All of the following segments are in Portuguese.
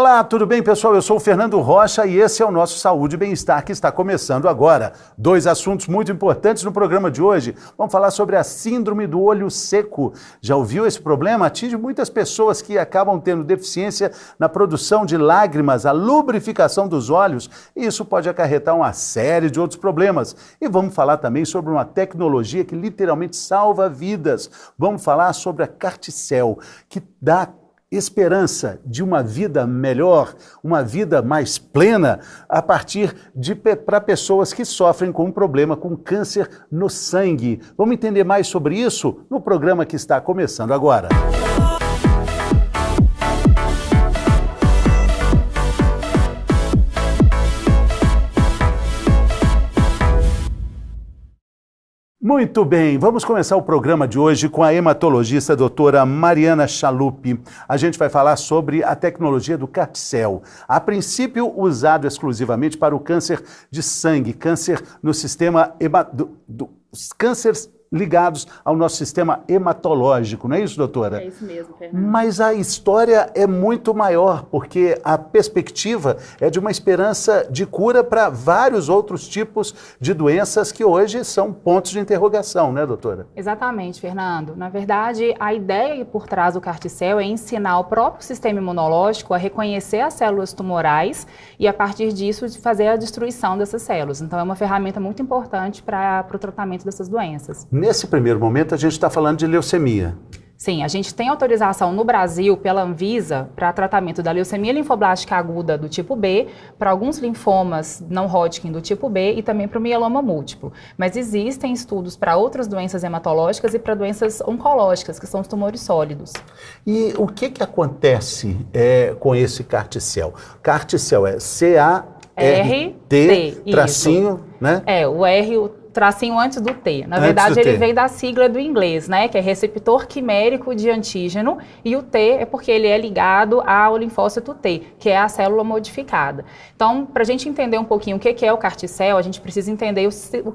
Olá, tudo bem, pessoal? Eu sou o Fernando Rocha e esse é o nosso Saúde e Bem-Estar que está começando agora. Dois assuntos muito importantes no programa de hoje. Vamos falar sobre a síndrome do olho seco. Já ouviu esse problema? Atinge muitas pessoas que acabam tendo deficiência na produção de lágrimas, a lubrificação dos olhos, e isso pode acarretar uma série de outros problemas. E vamos falar também sobre uma tecnologia que literalmente salva vidas. Vamos falar sobre a Carticel, que dá esperança de uma vida melhor, uma vida mais plena, a partir de para pessoas que sofrem com um problema com câncer no sangue. Vamos entender mais sobre isso no programa que está começando agora. Muito bem, vamos começar o programa de hoje com a hematologista doutora Mariana Chalup. A gente vai falar sobre a tecnologia do Carticel, a princípio usado exclusivamente para o câncer de sangue, câncer no sistema cânceres ligados ao nosso sistema hematológico, não é isso, doutora? É isso mesmo, Fernando. Mas a história é muito maior, porque a perspectiva é de uma esperança de cura para vários outros tipos de doenças que hoje são pontos de interrogação, né, doutora? Exatamente, Fernando. Na verdade, a ideia por trás do Carticel é ensinar o próprio sistema imunológico a reconhecer as células tumorais e, a partir disso, de fazer a destruição dessas células. Então, é uma ferramenta muito importante para o tratamento dessas doenças. Nesse primeiro momento, a gente está falando de leucemia. Sim, a gente tem autorização no Brasil pela Anvisa para tratamento da leucemia linfoblástica aguda do tipo B, para alguns linfomas não Hodgkin do tipo B e também para o mieloma múltiplo. Mas existem estudos para outras doenças hematológicas e para doenças oncológicas, que são os tumores sólidos. E o que que com esse Carticel? Carticel é C-A-R-T, tracinho, né? É, o R, o tracinho antes do T. Na verdade, ele vem da sigla do inglês, né? Que é receptor quimérico de antígeno, e o T é porque ele é ligado ao linfócito T, que é a célula modificada. Então, para a gente entender um pouquinho o que é o Carticel, a gente precisa entender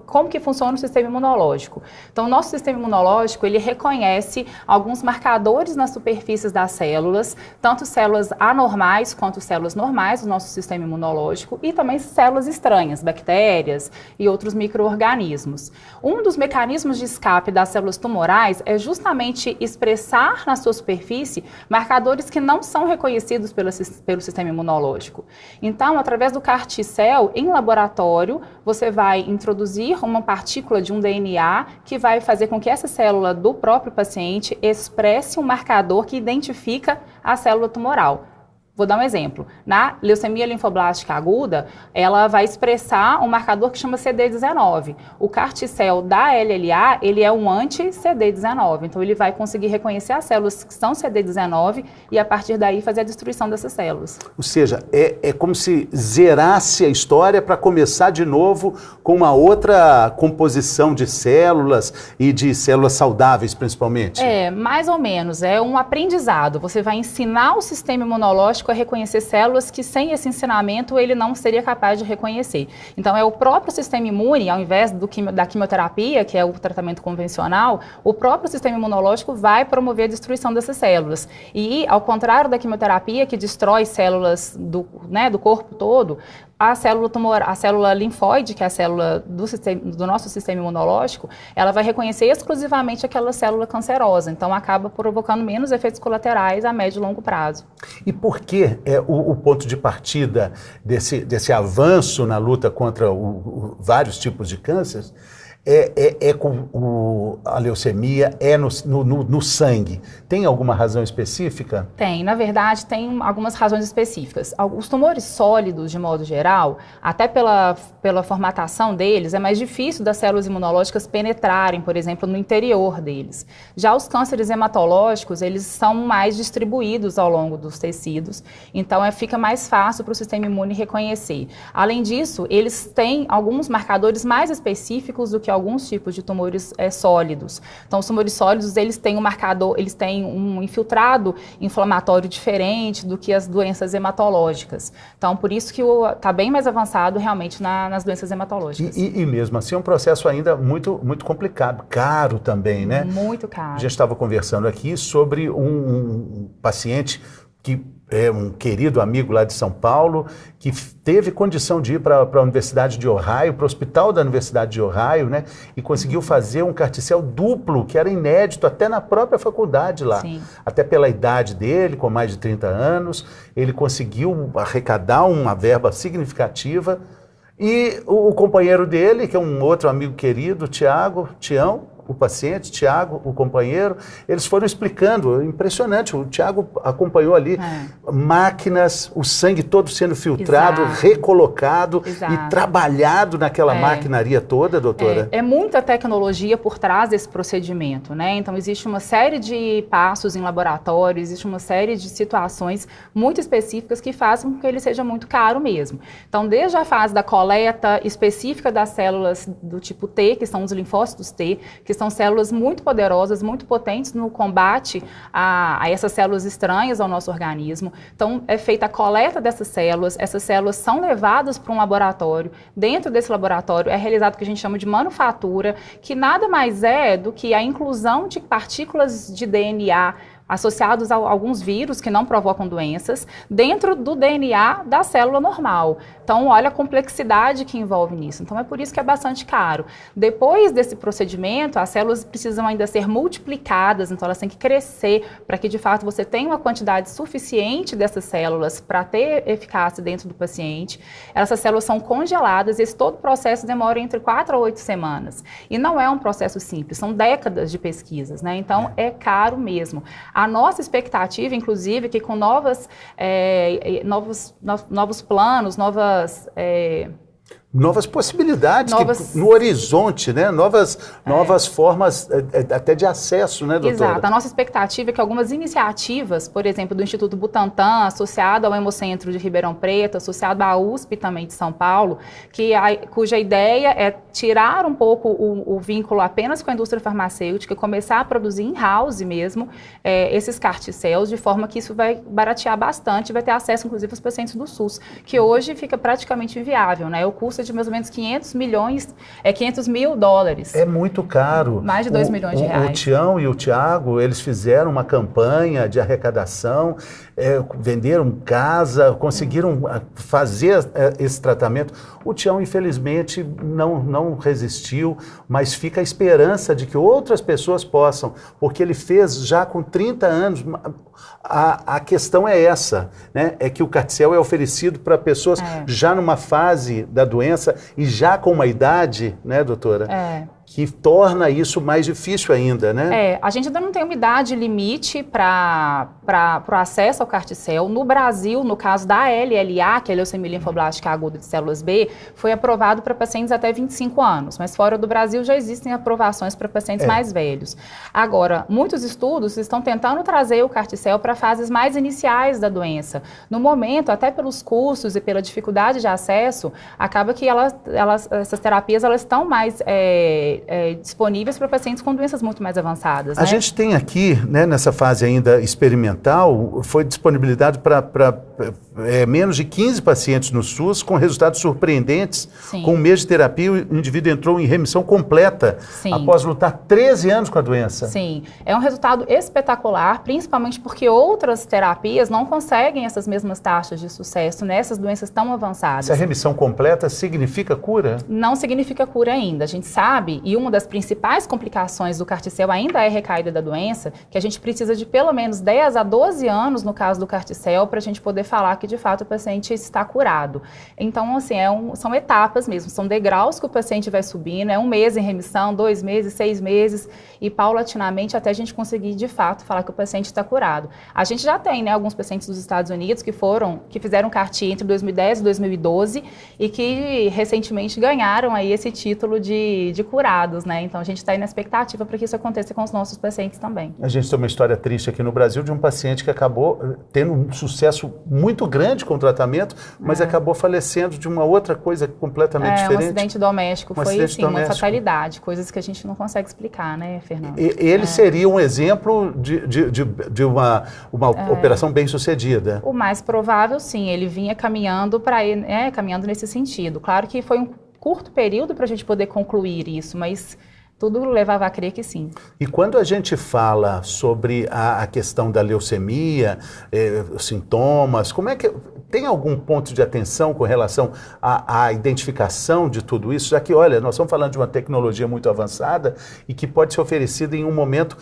como que funciona o sistema imunológico. Então, o nosso sistema imunológico, ele reconhece alguns marcadores nas superfícies das células, tanto células anormais quanto células normais do nosso sistema imunológico, e também células estranhas, bactérias e outros micro-organismos. Um dos mecanismos de escape das células tumorais é justamente expressar na sua superfície marcadores que não são reconhecidos pelo sistema imunológico. Então, através do Carticel, em laboratório, você vai introduzir uma partícula de um DNA que vai fazer com que essa célula do próprio paciente expresse um marcador que identifica a célula tumoral. Vou dar um exemplo. Na leucemia linfoblástica aguda, ela vai expressar um marcador que chama CD19. O Carticel da LLA, ele é um anti-CD19. Então, ele vai conseguir reconhecer as células que são CD19 e, a partir daí, fazer a destruição dessas células. Ou seja, é como se zerasse a história para começar de novo com uma outra composição de células e de células saudáveis, principalmente? É, mais ou menos. É um aprendizado. Você vai ensinar o sistema imunológico a reconhecer células que sem esse ensinamento ele não seria capaz de reconhecer. Então é o próprio sistema imune, ao invés da quimioterapia, que é o tratamento convencional, o próprio sistema imunológico vai promover a destruição dessas células. E ao contrário da quimioterapia, que destrói células do corpo todo, a célula linfóide, que é a célula do nosso sistema imunológico, ela vai reconhecer exclusivamente aquela célula cancerosa. Então, acaba provocando menos efeitos colaterais a médio e longo prazo. E por que o ponto de partida desse avanço na luta contra vários tipos de cânceres com a leucemia, no sangue? Tem alguma razão específica? Tem, na verdade, tem algumas razões específicas. Os tumores sólidos, de modo geral, até pela formatação deles, é mais difícil das células imunológicas penetrarem, por exemplo, no interior deles. Já os cânceres hematológicos, eles são mais distribuídos ao longo dos tecidos, então fica mais fácil para o sistema imune reconhecer. Além disso, eles têm alguns marcadores mais específicos do que alguns tipos de tumores sólidos. Então, os tumores sólidos, eles têm um marcador, eles têm um infiltrado inflamatório diferente do que as doenças hematológicas. Então, por isso que está bem mais avançado realmente nas doenças hematológicas. E mesmo assim é um processo ainda muito, muito complicado, caro também, né? Muito caro. A gente estava conversando aqui sobre um paciente que um querido amigo lá de São Paulo, que teve condição de ir para a Universidade de Ohio, para o hospital da Universidade de Ohio, né? E conseguiu fazer um carticel duplo, que era inédito até na própria faculdade lá. Sim. Até pela idade dele, com mais de 30 anos, ele conseguiu arrecadar uma verba significativa. E o companheiro dele, que é um outro amigo querido, Tião, o paciente, Tiago, o companheiro, eles foram explicando, impressionante, o Tiago acompanhou ali máquinas, o sangue todo sendo filtrado, recolocado e trabalhado naquela maquinaria toda, doutora. É muita tecnologia por trás desse procedimento, né? Então existe uma série de passos em laboratório, existe uma série de situações muito específicas que fazem com que ele seja muito caro mesmo. Então desde a fase da coleta específica das células do tipo T, que são os linfócitos T, que são células muito poderosas, muito potentes no combate a essas células estranhas ao nosso organismo. Então, é feita a coleta dessas células, essas células são levadas para um laboratório. Dentro desse laboratório é realizado o que a gente chama de manufatura, que nada mais é do que a inclusão de partículas de DNA associados a alguns vírus que não provocam doenças, dentro do DNA da célula normal. Então, olha a complexidade que envolve nisso. Então, é por isso que é bastante caro. Depois desse procedimento, as células precisam ainda ser multiplicadas, então elas têm que crescer para que, de fato, você tenha uma quantidade suficiente dessas células para ter eficácia dentro do paciente. Essas células são congeladas e todo o processo demora entre 4 a 8 semanas. E não é um processo simples, são décadas de pesquisas, né? Então, é caro mesmo. A nossa expectativa, inclusive, é que com novos planos, novas possibilidades no horizonte, né? Novas formas até de acesso, né, doutora? Exato. A nossa expectativa é que algumas iniciativas, por exemplo, do Instituto Butantan, associado ao Hemocentro de Ribeirão Preto, associado à USP também de São Paulo, cuja ideia é tirar um pouco o vínculo apenas com a indústria farmacêutica e começar a produzir in-house mesmo esses carticels, de forma que isso vai baratear bastante, vai ter acesso, inclusive, aos pacientes do SUS, que hoje fica praticamente inviável, né? O custo de mais ou menos 500 mil dólares. É muito caro. Mais de 2 milhões de reais. O Tião e o Tiago, eles fizeram uma campanha de arrecadação, venderam casa, conseguiram fazer esse tratamento. O Tião, infelizmente, não resistiu, mas fica a esperança de que outras pessoas possam, porque ele fez já com 30 anos. A questão é essa, né? É que o carticel é oferecido para pessoas já numa fase da doença e já com uma idade, né, doutora? Que torna isso mais difícil ainda, né? A gente ainda não tem uma idade limite para o acesso ao carticel. No Brasil, no caso da LLA, que é a leucemia linfoblástica aguda de células B, foi aprovado para pacientes até 25 anos, mas fora do Brasil já existem aprovações para pacientes mais velhos. Agora, muitos estudos estão tentando trazer o carticel para fases mais iniciais da doença. No momento, até pelos custos e pela dificuldade de acesso, acaba que essas terapias elas estão mais disponíveis para pacientes com doenças muito mais avançadas. A gente tem aqui, né, nessa fase ainda experimental, foi disponibilidade para menos de 15 pacientes no SUS com resultados surpreendentes. Sim. Com um mês de terapia, o indivíduo entrou em remissão completa. Sim. Após lutar 13 anos com a doença. Sim, é um resultado espetacular, principalmente porque outras terapias não conseguem essas mesmas taxas de sucesso nessas doenças tão avançadas. Se a remissão completa significa cura? Não significa cura ainda. A gente sabe, e uma das principais complicações do carticel ainda é a recaída da doença, que a gente precisa de pelo menos 10 a 12 anos, no caso do carticel, para a gente poder falar que de fato o paciente está curado. Então, assim, são etapas mesmo, são degraus que o paciente vai subindo, é 1 mês em remissão, 2 meses, 6 meses, e paulatinamente até a gente conseguir de fato falar que o paciente está curado. A gente já tem, né, alguns pacientes dos Estados Unidos que fizeram CAR-T entre 2010 e 2012 e que recentemente ganharam aí esse título de curados, né? Então a gente está aí na expectativa para que isso aconteça com os nossos pacientes também. A gente tem uma história triste aqui no Brasil de um paciente que acabou tendo um sucesso muito grande com o tratamento, mas acabou falecendo de uma outra coisa completamente diferente. Um acidente doméstico, foi assim, uma fatalidade, coisas que a gente não consegue explicar, né, Fernando? Ele seria um exemplo de uma operação bem sucedida? O mais provável, sim, ele vinha caminhando caminhando nesse sentido. Claro que foi um curto período para a gente poder concluir isso, mas Tudo levava a crer que sim. E quando a gente fala sobre a questão da leucemia, os sintomas, como é que tem algum ponto de atenção com relação à identificação de tudo isso? Já que, olha, nós estamos falando de uma tecnologia muito avançada e que pode ser oferecida em um momento,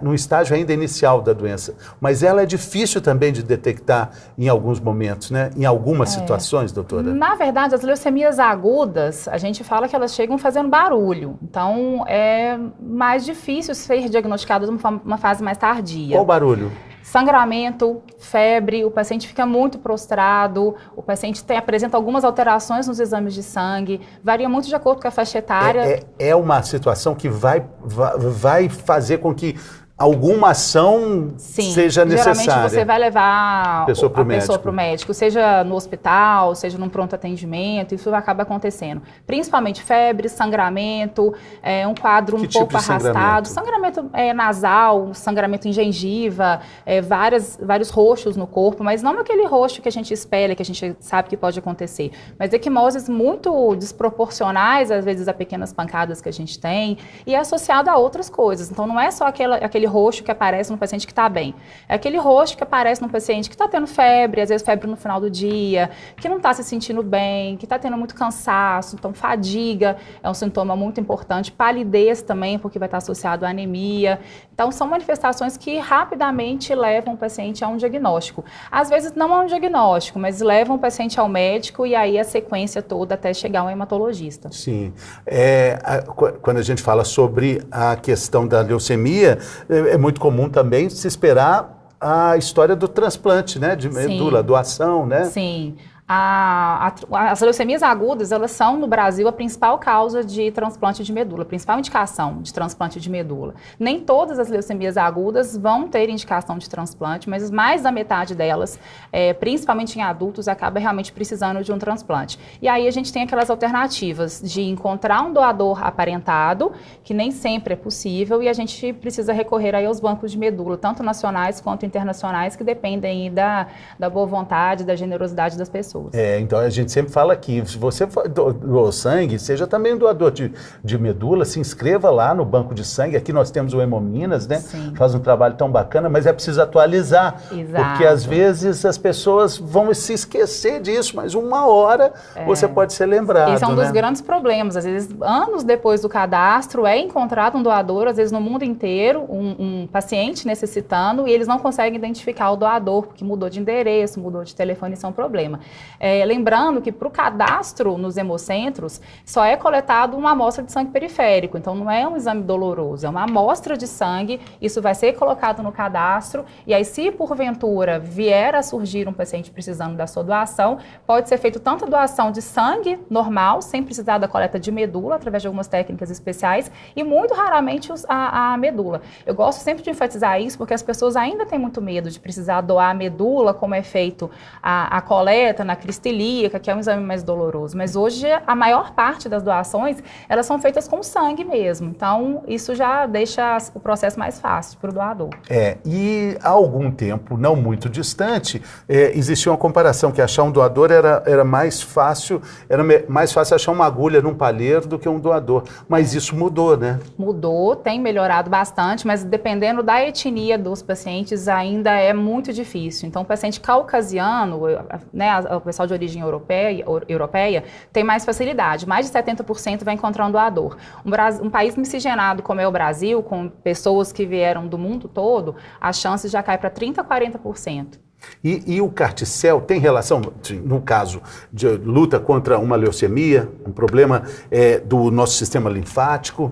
no estágio ainda inicial da doença. Mas ela é difícil também de detectar em alguns momentos, né? Em algumas situações, doutora. Na verdade, as leucemias agudas, a gente fala que elas chegam fazendo barulho. Então, é mais difícil ser diagnosticado numa fase mais tardia. Qual barulho? Sangramento, febre, o paciente fica muito prostrado, o paciente apresenta algumas alterações nos exames de sangue, varia muito de acordo com a faixa etária. É uma situação que vai fazer com que alguma ação seja necessária. Geralmente você vai levar a pessoa para o médico, seja no hospital, seja num pronto atendimento, isso acaba acontecendo. Principalmente febre, sangramento, um quadro um pouco arrastado, sangramento nasal, sangramento em gengiva, vários roxos no corpo, mas não aquele roxo que a gente espelha, que a gente sabe que pode acontecer, mas equimoses muito desproporcionais, às vezes a pequenas pancadas que a gente tem, e é associado a outras coisas. Então não é só aquele roxo que aparece no paciente que está bem. É aquele roxo que aparece no paciente que está tendo febre, às vezes febre no final do dia, que não está se sentindo bem, que está tendo muito cansaço, então fadiga é um sintoma muito importante, palidez também, porque vai estar associado à anemia. Então são manifestações que rapidamente levam o paciente a um diagnóstico. Às vezes não a um diagnóstico, mas levam o paciente ao médico e aí a sequência toda até chegar a um hematologista. Sim. Quando a gente fala sobre a questão da leucemia, é muito comum também se esperar a história do transplante, né, de medula, doação, né? Sim. As leucemias agudas, elas são, no Brasil, a principal causa de transplante de medula, a principal indicação de transplante de medula. Nem todas as leucemias agudas vão ter indicação de transplante, mas mais da metade delas, principalmente em adultos, acaba realmente precisando de um transplante. E aí a gente tem aquelas alternativas de encontrar um doador aparentado, que nem sempre é possível, e a gente precisa recorrer aí aos bancos de medula, tanto nacionais quanto internacionais, que dependem aí da boa vontade, da generosidade das pessoas. Então a gente sempre fala que se você doou sangue, seja também um doador de medula, se inscreva lá no banco de sangue. Aqui nós temos o Hemominas, né? Sim. Faz um trabalho tão bacana, mas é preciso atualizar. Exato. Porque às vezes as pessoas vão se esquecer disso, mas uma hora você pode ser lembrado. Esse é um dos grandes problemas. Às vezes, anos depois do cadastro, é encontrado um doador, às vezes no mundo inteiro, um paciente necessitando, e eles não conseguem identificar o doador, porque mudou de endereço, mudou de telefone, isso é um problema. Lembrando que para o cadastro nos hemocentros só é coletado uma amostra de sangue periférico, então não é um exame doloroso, é uma amostra de sangue, isso vai ser colocado no cadastro e aí se porventura vier a surgir um paciente precisando da sua doação, pode ser feito tanto a doação de sangue normal, sem precisar da coleta de medula, através de algumas técnicas especiais e muito raramente a medula. Eu gosto sempre de enfatizar isso porque as pessoas ainda têm muito medo de precisar doar a medula, como é feito a coleta na crista ilíaca, que é um exame mais doloroso, mas hoje a maior parte das doações, elas são feitas com sangue mesmo, então isso já deixa o processo mais fácil para o doador. E há algum tempo, não muito distante, existia uma comparação que achar um doador era mais fácil achar uma agulha num palheiro do que um doador, mas isso mudou, né? Mudou, tem melhorado bastante, mas dependendo da etnia dos pacientes ainda é muito difícil, então o paciente caucasiano, né, o pessoal de origem europeia tem mais facilidade. Mais de 70% vai encontrar um doador. Um país miscigenado como é o Brasil, com pessoas que vieram do mundo todo, a chance já cai para 30% a 40%. E o CARTICEL tem relação, no caso de luta contra uma leucemia, um problema do nosso sistema linfático?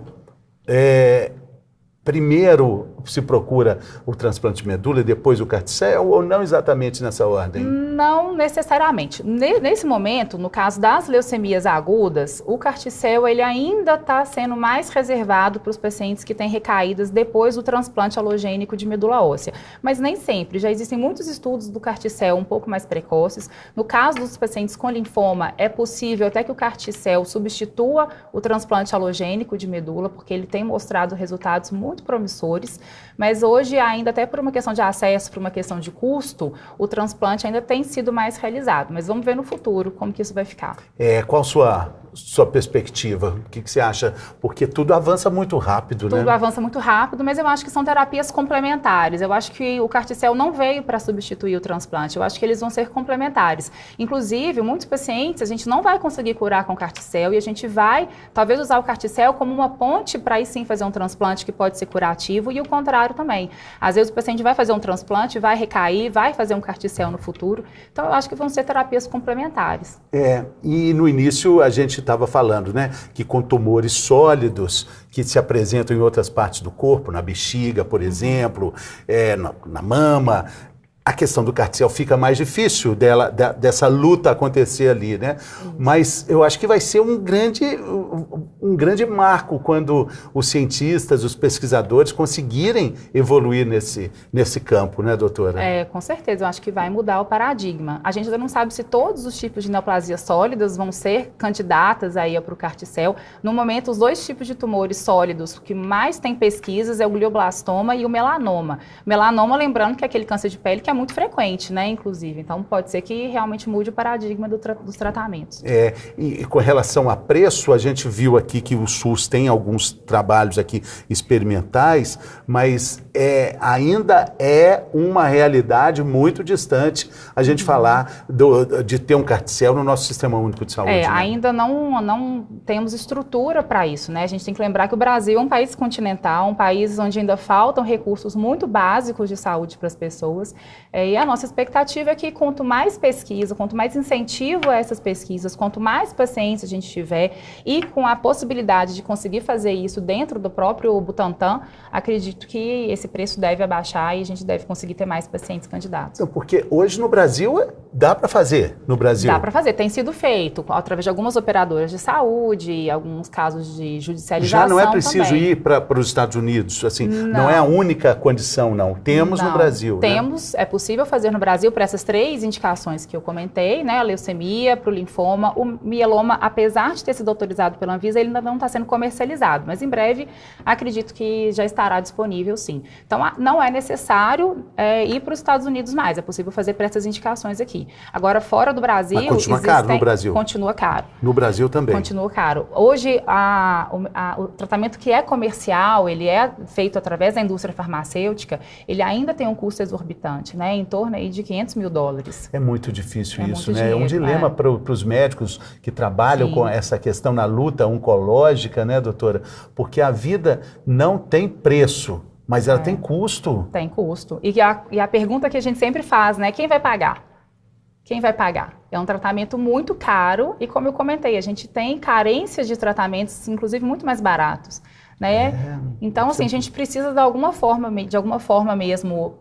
Primeiro se procura o transplante de medula e depois o CARTICEL ou não exatamente nessa ordem? Não necessariamente. Nesse momento, no caso das leucemias agudas, o CARTICEL ele ainda está sendo mais reservado para os pacientes que têm recaídas depois do transplante halogênico de medula óssea. Mas nem sempre. Já existem muitos estudos do CARTICEL um pouco mais precoces. No caso dos pacientes com linfoma, é possível até que o CARTICEL substitua o transplante halogênico de medula, porque ele tem mostrado resultados muito promissores, mas hoje ainda até por uma questão de acesso, por uma questão de custo, o transplante ainda tem sido mais realizado, mas vamos ver no futuro como que isso vai ficar. Qual sua sua perspectiva? O que você acha? Porque tudo avança muito rápido, né? Tudo avança muito rápido, mas eu acho que são terapias complementares. Eu acho que o CAR-T-cell não veio para substituir o transplante. Eu acho que eles vão ser complementares. Inclusive, muitos pacientes a gente não vai conseguir curar com CAR-T-cell e a gente vai, talvez, usar o CAR-T-cell como uma ponte para aí sim fazer um transplante que pode ser curativo e o contrário também. Às vezes o paciente vai fazer um transplante, vai recair, vai fazer um CAR-T-cell no futuro. Então, eu acho que vão ser terapias complementares. E no início a gente estava falando, né, que com tumores sólidos que se apresentam em outras partes do corpo, na bexiga, por exemplo, na mama, a questão do CAR-T-cell fica mais difícil dessa luta acontecer ali, né? Mas eu acho que vai ser um grande marco quando os cientistas, os pesquisadores conseguirem evoluir nesse campo, né, doutora? Com certeza, eu acho que vai mudar o paradigma. A gente ainda não sabe se todos os tipos de neoplasias sólidas vão ser candidatas aí para o CAR-T-cell. No momento, os 2 tipos de tumores sólidos o que mais tem pesquisas é o glioblastoma e o melanoma. Melanoma, lembrando que é aquele câncer de pele que é muito frequente, né, inclusive. Então, pode ser que realmente mude o paradigma dos tratamentos. E com relação a preço, a gente viu aqui que o SUS tem alguns trabalhos aqui experimentais, mas ainda é uma realidade muito distante a gente falar de ter um CAR-T-cell no nosso Sistema Único de Saúde. Né? Ainda não temos estrutura para isso, né? A gente tem que lembrar que o Brasil é um país continental, um país onde ainda faltam recursos muito básicos de saúde para as pessoas. E a nossa expectativa é que quanto mais pesquisa, quanto mais incentivo a essas pesquisas, quanto mais pacientes a gente tiver e com a possibilidade de conseguir fazer isso dentro do próprio Butantan, acredito que esse preço deve abaixar e a gente deve conseguir ter mais pacientes candidatos. Então, porque hoje no Brasil dá para fazer, no Brasil? Dá para fazer, tem sido feito através de algumas operadoras de saúde, alguns casos de judicialização. Já não é preciso também. Ir para os Estados Unidos, assim, não é a única condição, não. Temos no Brasil, Temos, né? É possível fazer no Brasil para essas 3 indicações que eu comentei, né? A leucemia, para o linfoma, o mieloma, apesar de ter sido autorizado pela Anvisa, ele ainda não está sendo comercializado, mas em breve acredito que já estará disponível, sim. Então, não é necessário ir para os Estados Unidos mais, é possível fazer para essas indicações aqui. Agora, fora do Brasil... Mas continua caro no Brasil? Continua caro. No Brasil também? Continua caro. Hoje, o tratamento que é comercial, ele é feito através da indústria farmacêutica, ele ainda tem um custo exorbitante, né? Em torno aí de $500 mil. É muito difícil isso, muito né? dinheiro, É um dilema para os médicos que trabalham com essa questão na luta oncológica, né, doutora? Porque a vida não tem preço, mas ela tem custo. Tem custo. E a pergunta que a gente sempre faz, né? Quem vai pagar? Quem vai pagar? É um tratamento muito caro e, como eu comentei, a gente tem carências de tratamentos, inclusive, muito mais baratos, né? Então, assim, a gente precisa de alguma forma mesmo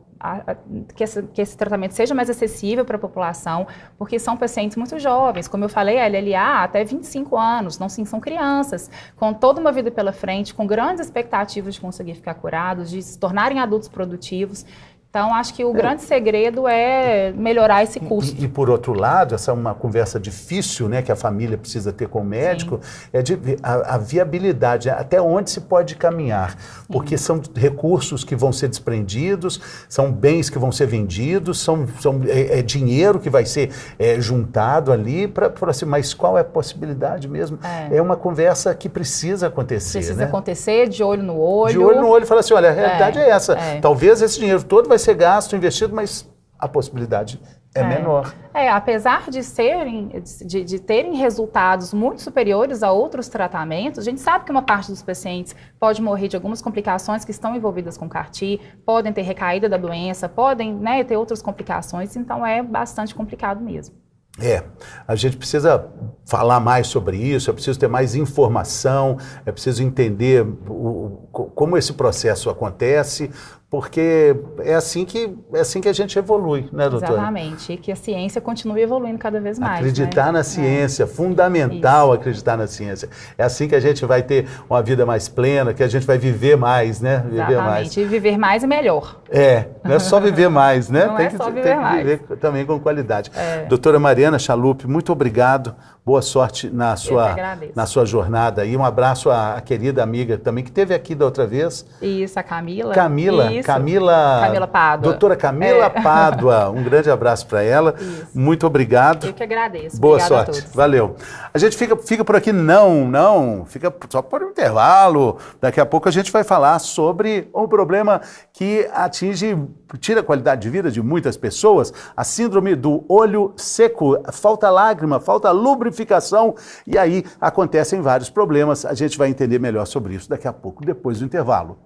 que esse tratamento seja mais acessível para a população, porque são pacientes muito jovens, como eu falei, a LLA até 25 anos, não sim, são crianças, com toda uma vida pela frente, com grandes expectativas de conseguir ficar curados, de se tornarem adultos produtivos. Então, acho que o grande segredo é melhorar esse custo. E por outro lado, essa é uma conversa difícil, né, que a família precisa ter com o médico, é a viabilidade, até onde se pode caminhar, porque são recursos que vão ser desprendidos, são bens que vão ser vendidos, é dinheiro que vai ser juntado ali, assim, mas qual é a possibilidade mesmo? É uma conversa que precisa acontecer. Precisa acontecer, de olho no olho. De olho no olho e falar assim, olha, a realidade é essa. Talvez esse dinheiro todo vai ser gasto, investido, mas a possibilidade é menor. Apesar de terem resultados muito superiores a outros tratamentos, a gente sabe que uma parte dos pacientes pode morrer de algumas complicações que estão envolvidas com CAR-T, podem ter recaída da doença, podem, né, ter outras complicações, então é bastante complicado mesmo. A gente precisa falar mais sobre isso, é preciso ter mais informação, é preciso entender como esse processo acontece, porque é assim que a gente evolui, né, doutora? Exatamente, e que a ciência continue evoluindo cada vez mais. Acreditar na ciência, fundamental acreditar na ciência. É assim que a gente vai ter uma vida mais plena, que a gente vai viver mais, né? Exatamente, viver mais e melhor. Não é só viver mais, né? Tem que viver também com qualidade. Doutora Mariana Chaluppi, muito obrigado. Boa sorte na sua jornada aí. Um abraço à querida amiga também que esteve aqui da outra vez. Isso, a Camila. Camila, Isso. Camila Pádua. Doutora Camila Pádua. Um grande abraço para ela. Isso. Muito obrigado. Eu que agradeço. Boa Obrigada sorte. a todos. Valeu. A gente fica por aqui. Não. Fica só por um intervalo. Daqui a pouco a gente vai falar sobre um problema que tira a qualidade de vida de muitas pessoas, a síndrome do olho seco. Falta lágrima, falta lubrificação e aí acontecem vários problemas. A gente vai entender melhor sobre isso daqui a pouco, depois do intervalo.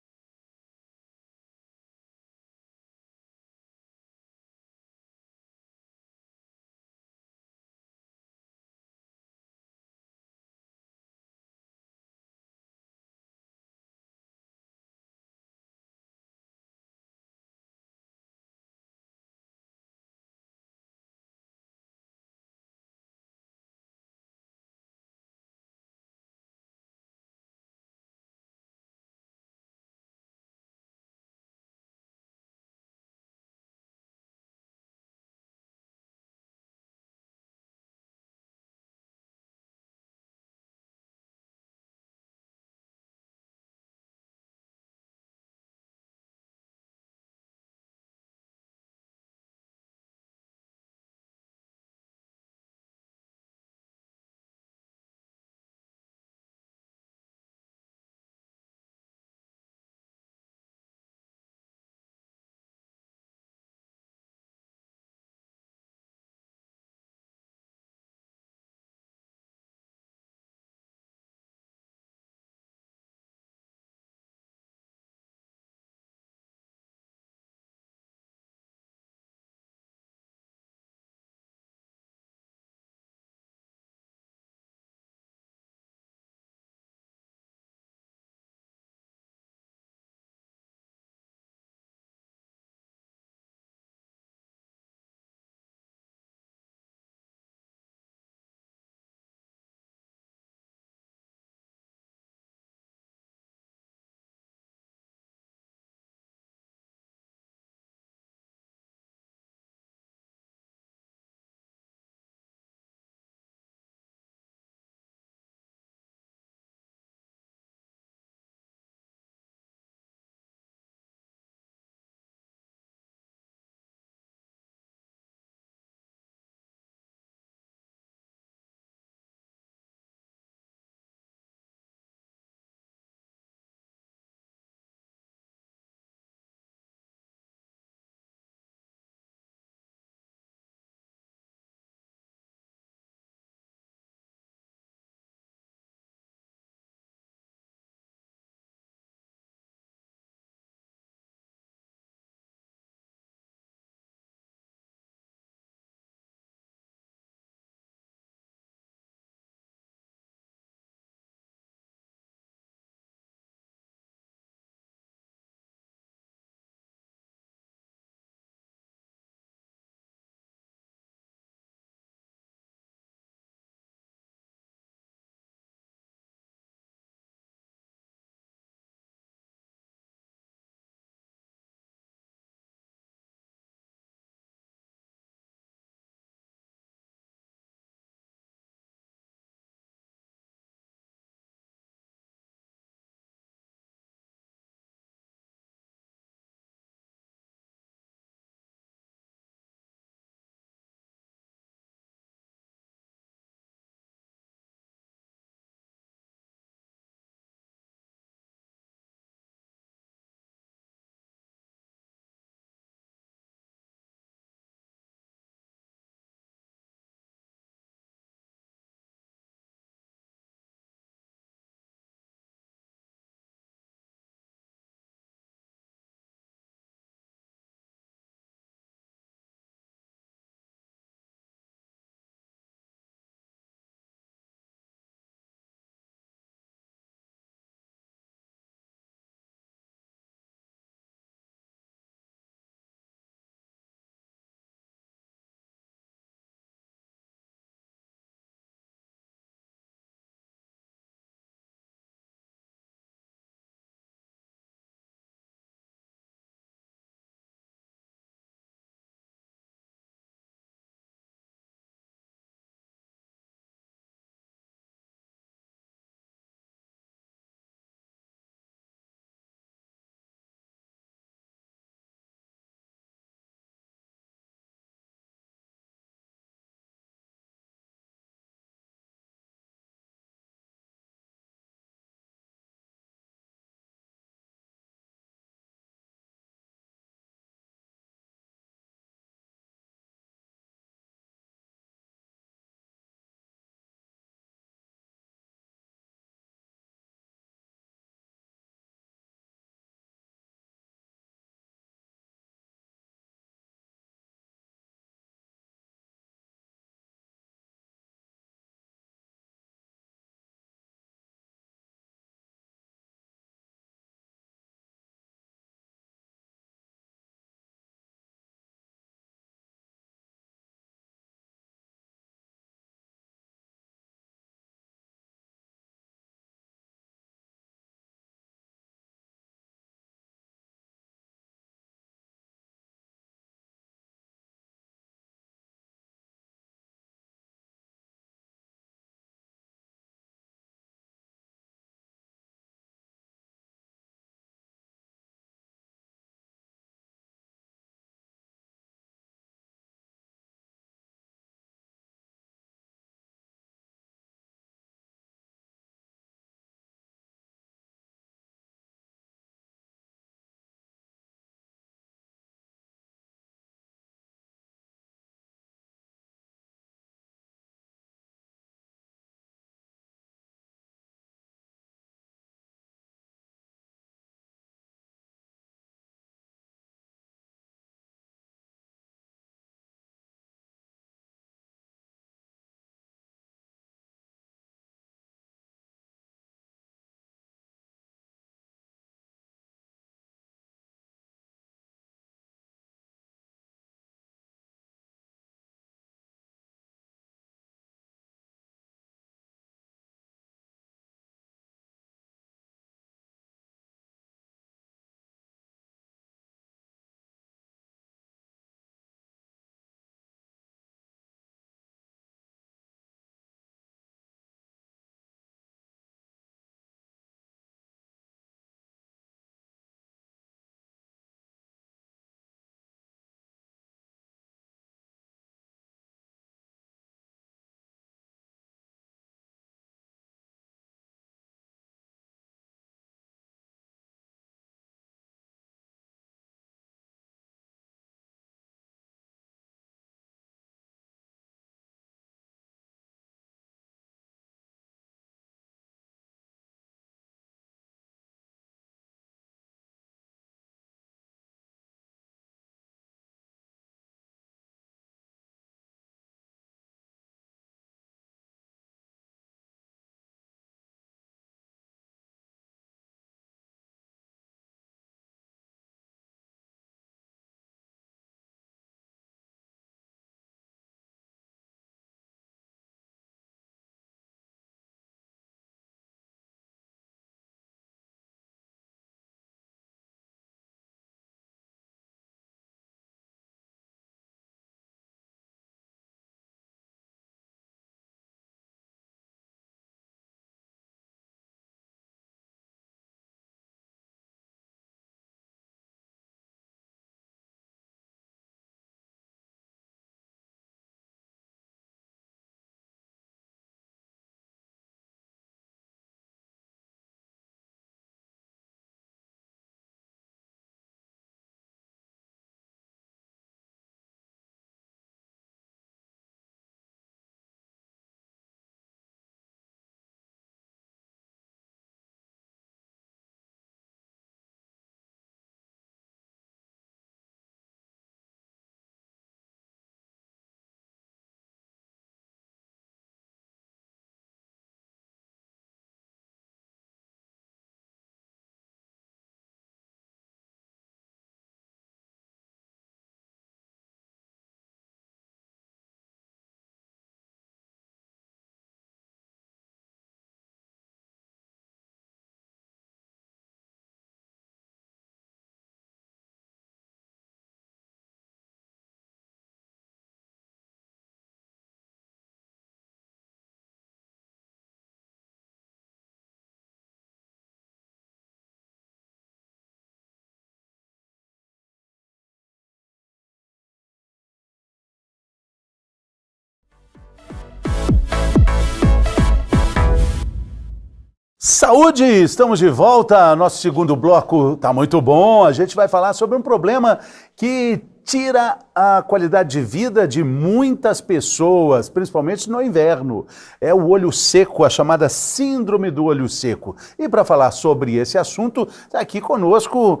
Saúde, estamos de volta. Nosso segundo bloco está muito bom. A gente vai falar sobre um problema que tira a qualidade de vida de muitas pessoas, principalmente no inverno. É o olho seco, a chamada síndrome do olho seco. E para falar sobre esse assunto, está aqui conosco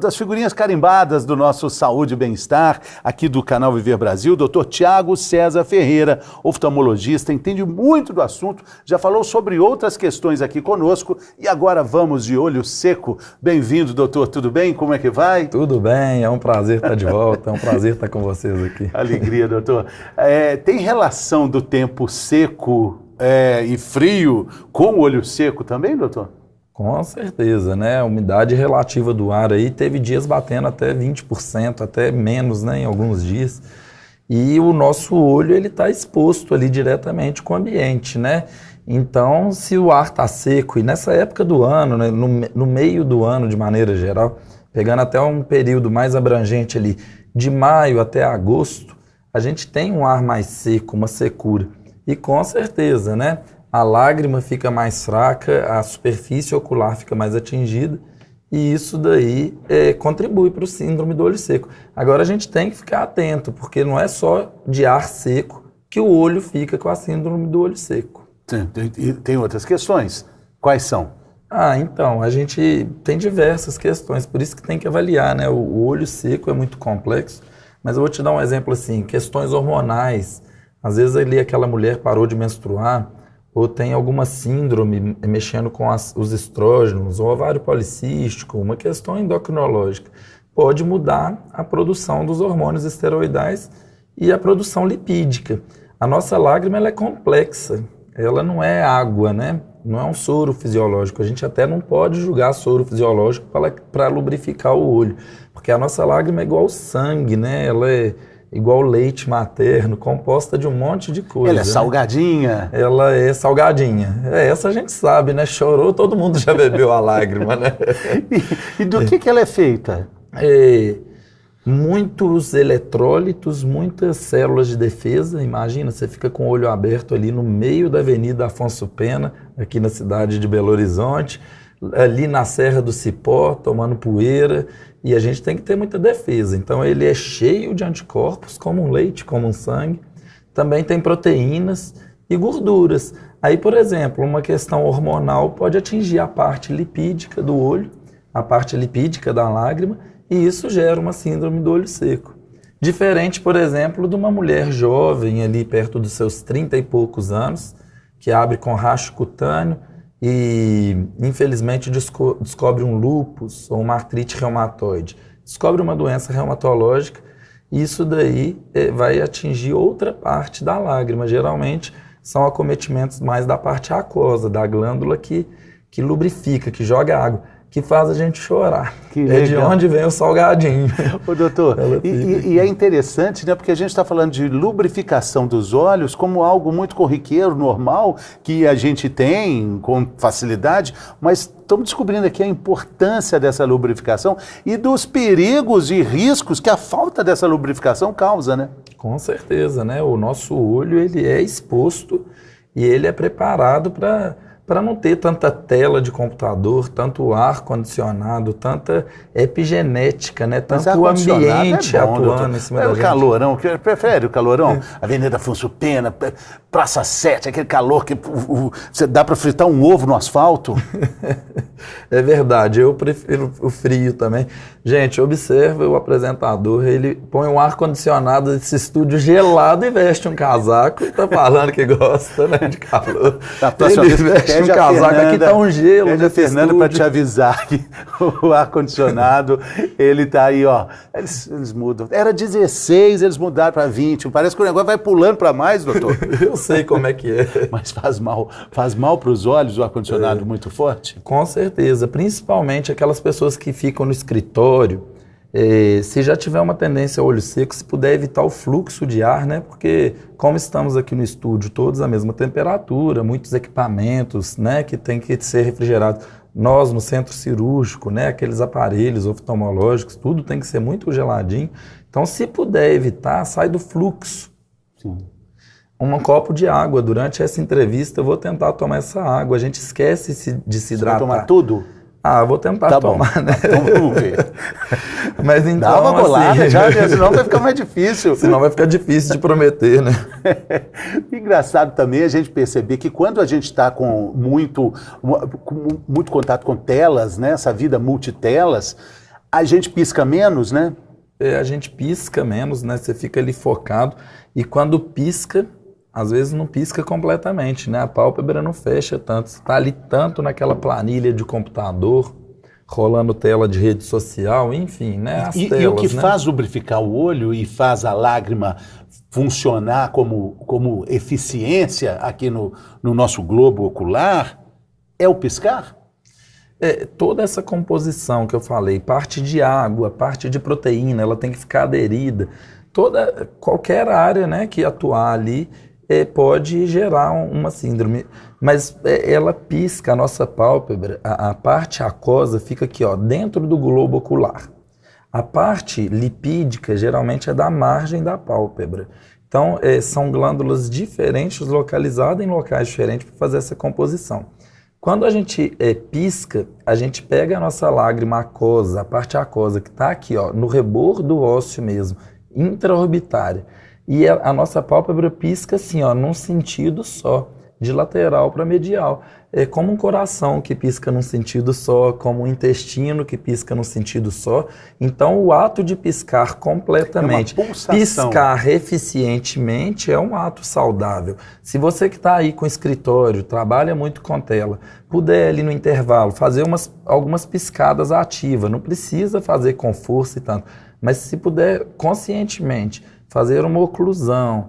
das figurinhas carimbadas do nosso Saúde e Bem-Estar, aqui do canal Viver Brasil, Dr. Tiago César Ferreira, oftalmologista, entende muito do assunto, já falou sobre outras questões aqui conosco e agora vamos de olho seco. Bem-vindo, doutor, tudo bem? Como é que vai? Tudo bem, é um prazer estar de volta, é um prazer estar com vocês aqui. Alegria, doutor. Tem relação do tempo seco e frio com o olho seco também, doutor? Com certeza, né? A umidade relativa do ar aí teve dias batendo até 20%, até menos, né, em alguns dias. E o nosso olho, ele está exposto ali diretamente com o ambiente, né? Então, se o ar está seco, e nessa época do ano, né, no meio do ano de maneira geral, pegando até um período mais abrangente ali, de maio até agosto, a gente tem um ar mais seco, uma secura. E com certeza, né, a lágrima fica mais fraca, a superfície ocular fica mais atingida, e isso daí contribui para o síndrome do olho seco. Agora a gente tem que ficar atento, porque não é só de ar seco que o olho fica com a síndrome do olho seco. Tem outras questões. Quais são? Então, a gente tem diversas questões, por isso que tem que avaliar, né? O olho seco é muito complexo, mas eu vou te dar um exemplo assim, questões hormonais. Às vezes ali aquela mulher parou de menstruar, ou tem alguma síndrome mexendo com os estrógenos, ou ovário policístico, uma questão endocrinológica. Pode mudar a produção dos hormônios esteroidais e a produção lipídica. A nossa lágrima ela é complexa, ela não é água, né? Não é um soro fisiológico, a gente até não pode julgar soro fisiológico para lubrificar o olho, porque a nossa lágrima é igual sangue, né? Ela é igual leite materno, composta de um monte de coisa. Ela é salgadinha? Ela é salgadinha. Essa a gente sabe, né? Chorou, todo mundo já bebeu a lágrima, né? E do que ela é feita? Muitos eletrólitos, muitas células de defesa. Imagina, você fica com o olho aberto ali no meio da Avenida Afonso Pena, aqui na cidade de Belo Horizonte, ali na Serra do Cipó, tomando poeira, e a gente tem que ter muita defesa. Então ele é cheio de anticorpos, como um leite, como um sangue. Também tem proteínas e gorduras. Aí, por exemplo, uma questão hormonal pode atingir a parte lipídica do olho, a parte lipídica da lágrima, e isso gera uma síndrome do olho seco. Diferente, por exemplo, de uma mulher jovem, ali perto dos seus 30 e poucos anos, que abre com racho cutâneo e, infelizmente, descobre um lúpus ou uma artrite reumatoide. Descobre uma doença reumatológica e isso daí vai atingir outra parte da lágrima. Geralmente, são acometimentos mais da parte aquosa, da glândula que lubrifica, que joga água, que faz a gente chorar. De onde vem o salgadinho. Ô, doutor, e é interessante, né, porque a gente está falando de lubrificação dos olhos como algo muito corriqueiro, normal, que a gente tem com facilidade, mas estamos descobrindo aqui a importância dessa lubrificação e dos perigos e riscos que a falta dessa lubrificação causa, né? Com certeza, né? O nosso olho ele é exposto e ele é preparado para não ter tanta tela de computador, tanto ar-condicionado, tanta epigenética, né? Tanto o ambiente atuando em cima da gente. O calorão, prefere o calorão? Avenida Afonso Pena, Praça 7, aquele calor que você dá para fritar um ovo no asfalto? É verdade, eu prefiro o frio também. Gente, observa o apresentador, ele põe um ar-condicionado desse estúdio gelado e veste um casaco e tá falando que gosta, né, de calor. Ele veste um casaco, aqui tá um gelo. Pede a Fernanda para te avisar que o ar-condicionado, ele tá aí, ó. Eles mudam. Era 16, eles mudaram para 20. Parece que o negócio vai pulando para mais, doutor. Eu sei como é que é. Mas faz mal para os olhos o ar-condicionado muito forte? Com certeza, principalmente aquelas pessoas que ficam no escritório. Se já tiver uma tendência a olho seco, se puder evitar o fluxo de ar, né? Porque como estamos aqui no estúdio, todos a mesma temperatura, muitos equipamentos, né, que tem que ser refrigerados. Nós no centro cirúrgico, né, aqueles aparelhos oftalmológicos, tudo tem que ser muito geladinho. Então, se puder evitar, sai do fluxo. Sim. um copo de água. Durante essa entrevista eu vou tentar tomar essa água. A gente esquece de se hidratar. Vai tomar tudo? Vou tentar tomar, né? Então vamos ver. Mas então, dá uma bolada assim, já, senão vai ficar mais difícil. Senão vai ficar difícil de prometer, né? Engraçado também a gente perceber que quando a gente está com muito contato com telas, né? Essa vida multitelas, a gente pisca menos, né? A gente pisca menos, né? Você fica ali focado e quando pisca, às vezes não pisca completamente, né? A pálpebra não fecha tanto. Você está ali tanto naquela planilha de computador, rolando tela de rede social, enfim, né? As telas, e o que né? faz lubrificar o olho e faz a lágrima funcionar como eficiência aqui no nosso globo ocular é o piscar? Toda essa composição que eu falei, parte de água, parte de proteína, ela tem que ficar aderida. Qualquer área, né, que atuar ali pode gerar uma síndrome, mas ela pisca a nossa pálpebra, a parte aquosa fica aqui, ó, dentro do globo ocular. A parte lipídica geralmente é da margem da pálpebra. Então, são glândulas diferentes, localizadas em locais diferentes para fazer essa composição. Quando a gente pisca, a gente pega a nossa lágrima aquosa, a parte aquosa que está aqui, ó, no rebordo do ósseo mesmo, intraorbitária. E a nossa pálpebra pisca assim, ó, num sentido só, de lateral para medial. É como um coração que pisca num sentido só, como um intestino que pisca num sentido só. Então, o ato de piscar completamente, piscar eficientemente é um ato saudável. Se você que está aí com escritório, trabalha muito com tela, puder ali no intervalo fazer algumas piscadas ativas, não precisa fazer com força e tanto, mas se puder conscientemente fazer uma oclusão,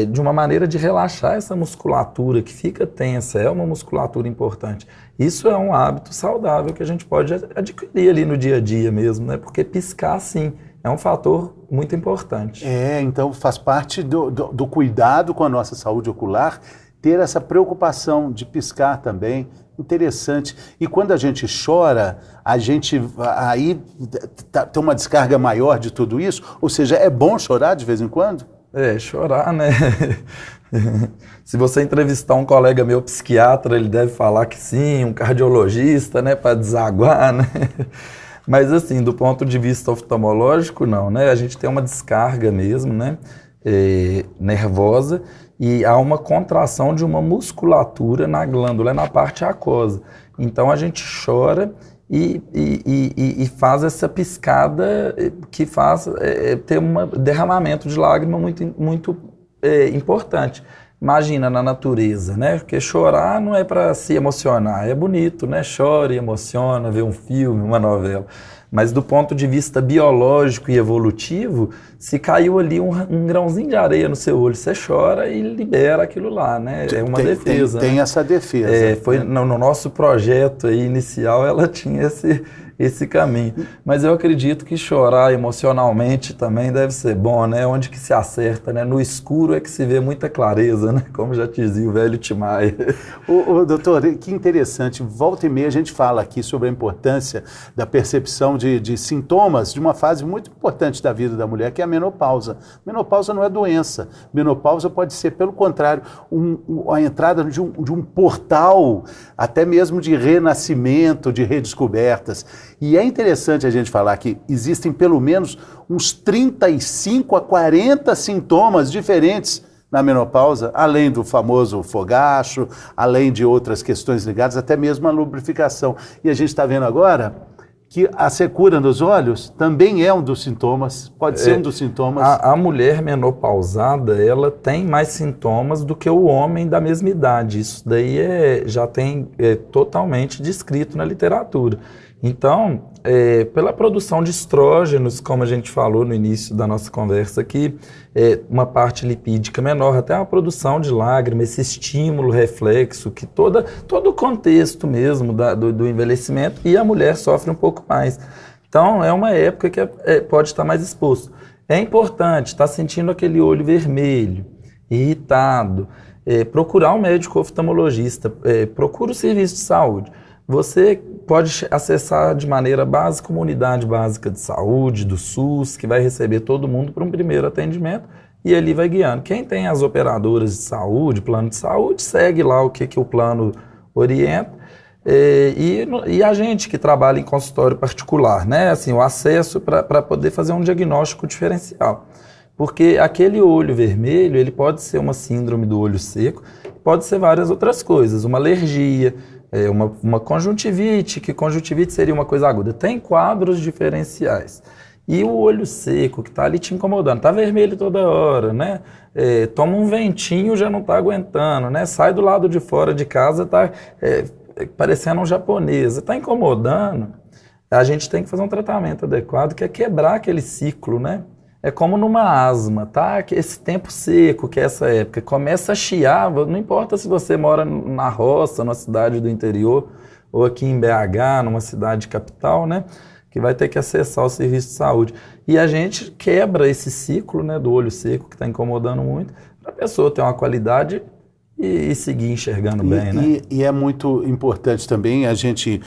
de uma maneira de relaxar essa musculatura que fica tensa, é uma musculatura importante. Isso é um hábito saudável que a gente pode adquirir ali no dia a dia mesmo, né? Porque piscar, sim, é um fator muito importante. Então faz parte do cuidado com a nossa saúde ocular, ter essa preocupação de piscar também. Interessante. E quando a gente chora, a gente aí tem uma descarga maior de tudo isso? Ou seja, é bom chorar de vez em quando? Chorar, né? Se você entrevistar um colega meu psiquiatra, ele deve falar que sim, um cardiologista, né, para desaguar, né? Mas assim, do ponto de vista oftalmológico, não, né? A gente tem uma descarga mesmo, né? Nervosa, e há uma contração de uma musculatura na glândula, na parte aquosa. Então a gente chora e faz essa piscada que faz ter um derramamento de lágrima muito importante. Imagina na natureza, né? Porque chorar não é para se emocionar, é bonito, né? Chora e emociona, vê um filme, uma novela. Mas do ponto de vista biológico e evolutivo, se caiu ali um grãozinho de areia no seu olho, você chora e libera aquilo lá, né? É uma defesa. Tem, né? Essa defesa. Foi no nosso projeto aí inicial, ela tinha esse caminho. Mas eu acredito que chorar emocionalmente também deve ser bom, né? Onde que se acerta, né? No escuro é que se vê muita clareza, né? Como já dizia o velho Tim Maia. Doutor, que interessante. Volta e meia a gente fala aqui sobre a importância da percepção de sintomas de uma fase muito importante da vida da mulher, que é a menopausa. Menopausa não é doença. Menopausa pode ser, pelo contrário, a entrada de um portal, até mesmo de renascimento, de redescobertas. E é interessante a gente falar que existem pelo menos uns 35 a 40 sintomas diferentes na menopausa, além do famoso fogacho, além de outras questões ligadas, até mesmo à lubrificação. E a gente está vendo agora que a secura nos olhos também é um dos sintomas, pode ser um dos sintomas. A mulher menopausada, ela tem mais sintomas do que o homem da mesma idade. Isso daí já tem totalmente descrito na literatura. Então, pela produção de estrógenos, como a gente falou no início da nossa conversa aqui, uma parte lipídica menor, até a produção de lágrima, esse estímulo reflexo, que todo o contexto mesmo do envelhecimento, e a mulher sofre um pouco mais. Então, é uma época que pode estar mais exposto. É importante estar sentindo aquele olho vermelho, irritado, procurar um médico oftalmologista, procura o serviço de saúde. Você pode acessar de maneira básica uma unidade básica de saúde, do SUS, que vai receber todo mundo para um primeiro atendimento e ali vai guiando. Quem tem as operadoras de saúde, plano de saúde, segue lá o que o plano orienta. E a gente que trabalha em consultório particular, né? Assim, o acesso para poder fazer um diagnóstico diferencial. Porque aquele olho vermelho, ele pode ser uma síndrome do olho seco, pode ser várias outras coisas, uma alergia, uma conjuntivite, que conjuntivite seria uma coisa aguda. Tem quadros diferenciais. E o olho seco, que está ali te incomodando, está vermelho toda hora, né? Toma um ventinho, já não está aguentando, né? Sai do lado de fora de casa, está parecendo um japonês, está incomodando. A gente tem que fazer um tratamento adequado, que é quebrar aquele ciclo, né? É como numa asma, tá? Esse tempo seco, que é essa época, começa a chiar, não importa se você mora na roça, numa cidade do interior, ou aqui em BH, numa cidade capital, né? Que vai ter que acessar o serviço de saúde. E a gente quebra esse ciclo, né, do olho seco, que está incomodando muito, para a pessoa ter uma qualidade e seguir enxergando bem, né? E é muito importante também a gente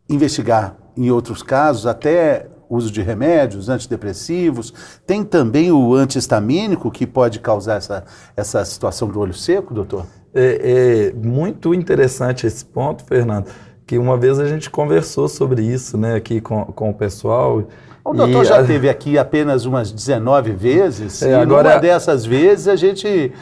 investigar em outros casos, até uso de remédios, antidepressivos. Tem também o antihistamínico que pode causar essa situação do olho seco, doutor? É muito interessante esse ponto, Fernando, que uma vez a gente conversou sobre isso, né, aqui com o pessoal. O doutor já esteve aqui apenas umas 19 vezes, e agora numa dessas vezes a gente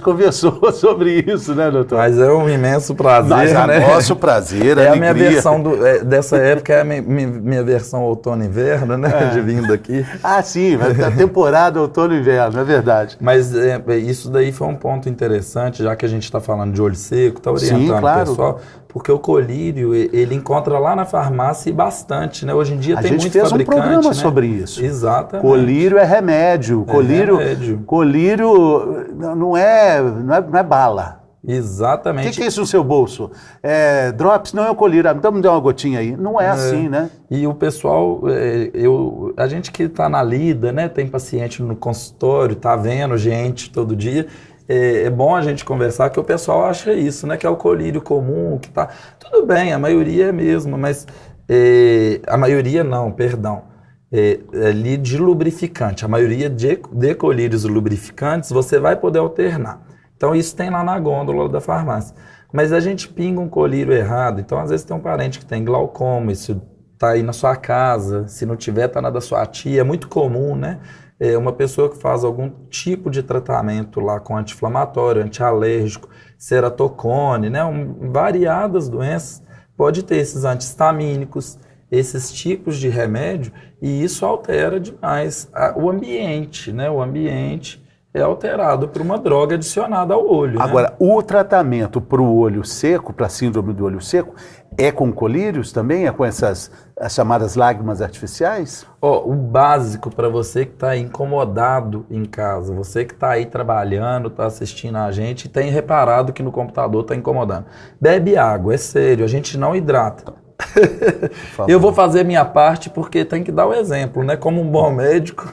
conversou sobre isso, né, doutor? Mas é um imenso prazer, né? Nosso prazer, a minha versão dessa época é a minha versão outono-inverno, né, de vindo aqui. Ah, sim, a temporada outono-inverno, é verdade. Mas isso daí foi um ponto interessante, já que a gente está falando de olho seco, está orientando sim, claro. O pessoal, porque o colírio, ele encontra lá na farmácia e bastante, né? Hoje em dia tem muito fabricante. A gente fez um programa sobre isso. Exatamente. Colírio é remédio. Colírio não é bala. Exatamente. O que é isso no seu bolso? Drops não é o colírio. Então me dá uma gotinha aí. Não é assim, né? E o pessoal, a gente que está na lida, né? Tem paciente no consultório, tá vendo gente todo dia. É bom a gente conversar, que o pessoal acha isso, né? Que é o colírio comum, que tá... Tudo bem, a maioria é mesmo, mas... a maioria não, perdão. Ali de lubrificante. A maioria de colírios lubrificantes, você vai poder alternar. Então, isso tem lá na gôndola da farmácia. Mas a gente pinga um colírio errado. Então, às vezes tem um parente que tem glaucoma, isso tá aí na sua casa. Se não tiver, tá na da sua tia. É muito comum, né? Uma pessoa que faz algum tipo de tratamento lá com anti-inflamatório, antialérgico, ceratocone, né? Variadas doenças, pode ter esses antihistamínicos, esses tipos de remédio, e isso altera demais o ambiente, né? O ambiente é alterado por uma droga adicionada ao olho. Agora, né? O tratamento para o olho seco, para a síndrome do olho seco, é com colírios também? É com as chamadas lágrimas artificiais? O básico para você que está incomodado em casa, você que está aí trabalhando, está assistindo a gente e tem reparado que no computador está incomodando. Bebe água, é sério, a gente não hidrata. Eu vou fazer minha parte porque tem que dar o exemplo, né? Como um bom médico.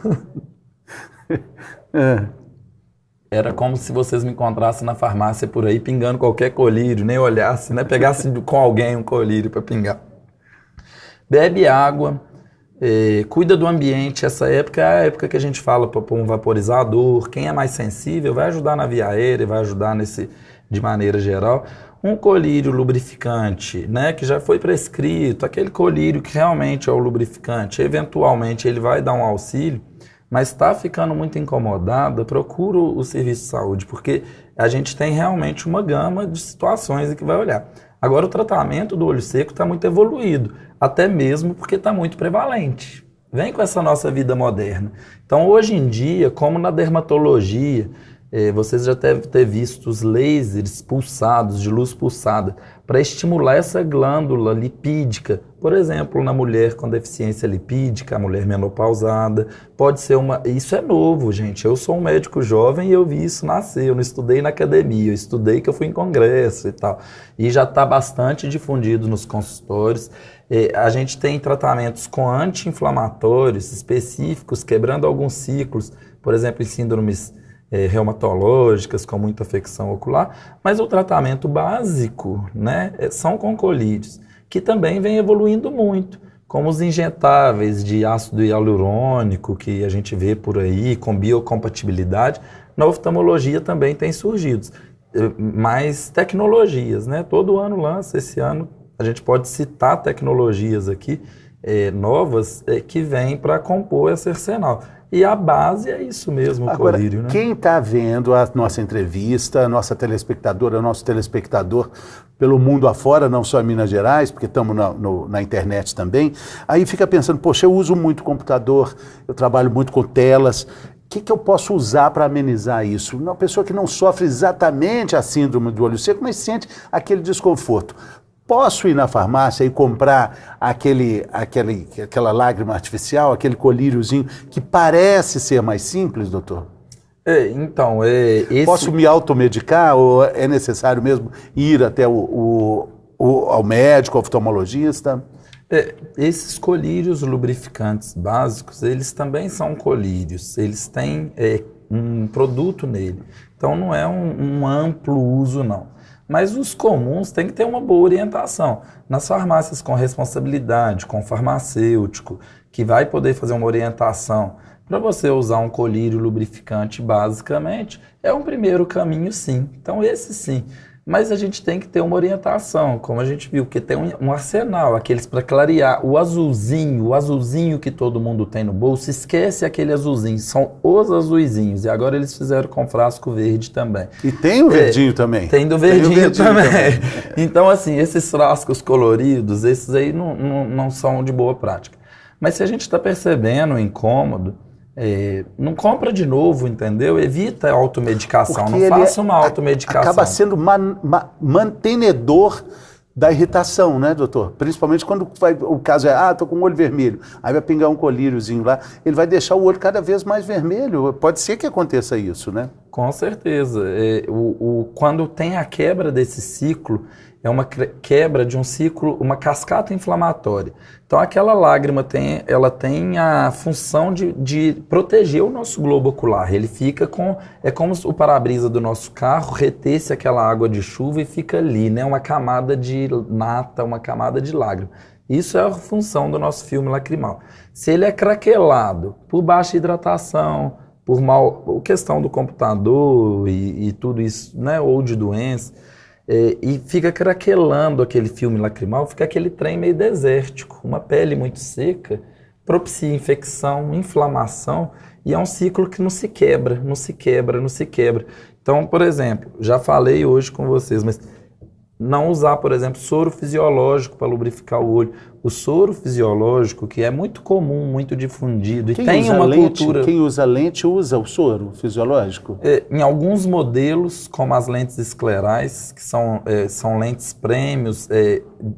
Era como se vocês me encontrassem na farmácia por aí pingando qualquer colírio, nem olhasse, né? Pegasse com alguém um colírio para pingar. Bebe água, cuida do ambiente. Essa época é a época que a gente fala para pôr um vaporizador. Quem é mais sensível vai ajudar na via aérea, vai ajudar de maneira geral. Um colírio lubrificante, né? Que já foi prescrito, aquele colírio que realmente é o lubrificante, eventualmente ele vai dar um auxílio. Mas está ficando muito incomodada, procura o serviço de saúde, porque a gente tem realmente uma gama de situações em que vai olhar. Agora, o tratamento do olho seco está muito evoluído, até mesmo porque está muito prevalente. Vem com essa nossa vida moderna. Então, hoje em dia, como na dermatologia, vocês já devem ter visto os lasers pulsados, de luz pulsada, para estimular essa glândula lipídica. Por exemplo, na mulher com deficiência lipídica, a mulher menopausada, pode ser Isso é novo, gente. Eu sou um médico jovem e eu vi isso nascer. Eu não estudei na academia, eu estudei que eu fui em congresso e tal. E já está bastante difundido nos consultórios. A gente tem tratamentos com anti-inflamatórios específicos, quebrando alguns ciclos, por exemplo, em síndromes reumatológicas, com muita afecção ocular, mas o tratamento básico, né, são com colírios, que também vem evoluindo muito. como os injetáveis de ácido hialurônico que a gente vê por aí, com biocompatibilidade, na oftalmologia também tem surgido mais tecnologias, né? Todo ano lança, esse ano a gente pode citar tecnologias aqui novas que vêm para compor esse arsenal. E a base é isso mesmo, o colírio, né? Quem está vendo a nossa entrevista, a nossa telespectadora, o nosso telespectador pelo mundo afora, não só em Minas Gerais, porque estamos na internet também, aí fica pensando, poxa, eu uso muito computador, eu trabalho muito com telas, o que eu posso usar para amenizar isso? Uma pessoa que não sofre exatamente a síndrome do olho seco, mas sente aquele desconforto. Posso ir na farmácia e comprar aquela lágrima artificial, aquele colíriozinho que parece ser mais simples, doutor? Posso me automedicar ou é necessário mesmo ir até ao médico, ao oftalmologista? Esses colírios lubrificantes básicos, eles também são colírios, eles têm um produto nele, então não é um amplo uso não. Mas os comuns têm que ter uma boa orientação. Nas farmácias com responsabilidade, com farmacêutico, que vai poder fazer uma orientação para você usar um colírio lubrificante basicamente, é um primeiro caminho sim. Então esse sim. Mas a gente tem que ter uma orientação, como a gente viu, que tem um arsenal, aqueles para clarear, o azulzinho que todo mundo tem no bolso, esquece aquele azulzinho, são os azuizinhos, e agora eles fizeram com frasco verde também. E tem o verdinho também. Tem do verdinho também. Então assim, esses frascos coloridos, esses aí não são de boa prática. Mas se a gente está percebendo o incômodo, não compra de novo, entendeu? Evita a automedicação, não faça uma automedicação. Acaba sendo mantenedor da irritação, né, doutor? Principalmente quando o caso tô com o olho vermelho, aí vai pingar um colíriozinho lá, ele vai deixar o olho cada vez mais vermelho. Pode ser que aconteça isso, né? Com certeza. Quando tem a quebra desse ciclo, é uma quebra de um ciclo, uma cascata inflamatória. Então aquela lágrima ela tem a função de proteger o nosso globo ocular. Ele fica é como se o para-brisa do nosso carro retesse aquela água de chuva e fica ali, né? Uma camada de nata, uma camada de lágrima. Isso é a função do nosso filme lacrimal. Se ele é craquelado por baixa hidratação, por questão do computador e tudo isso, né? Ou de doença, e fica craquelando aquele filme lacrimal, fica aquele trem meio desértico, uma pele muito seca, propicia infecção, inflamação, e é um ciclo que não se quebra. Então, por exemplo, já falei hoje com vocês, mas não usar, por exemplo, soro fisiológico para lubrificar o olho. O soro fisiológico, que é muito comum, muito difundido, e tem uma cultura... Quem usa lente usa o soro fisiológico? Em alguns modelos, como as lentes esclerais, que são lentes prêmios,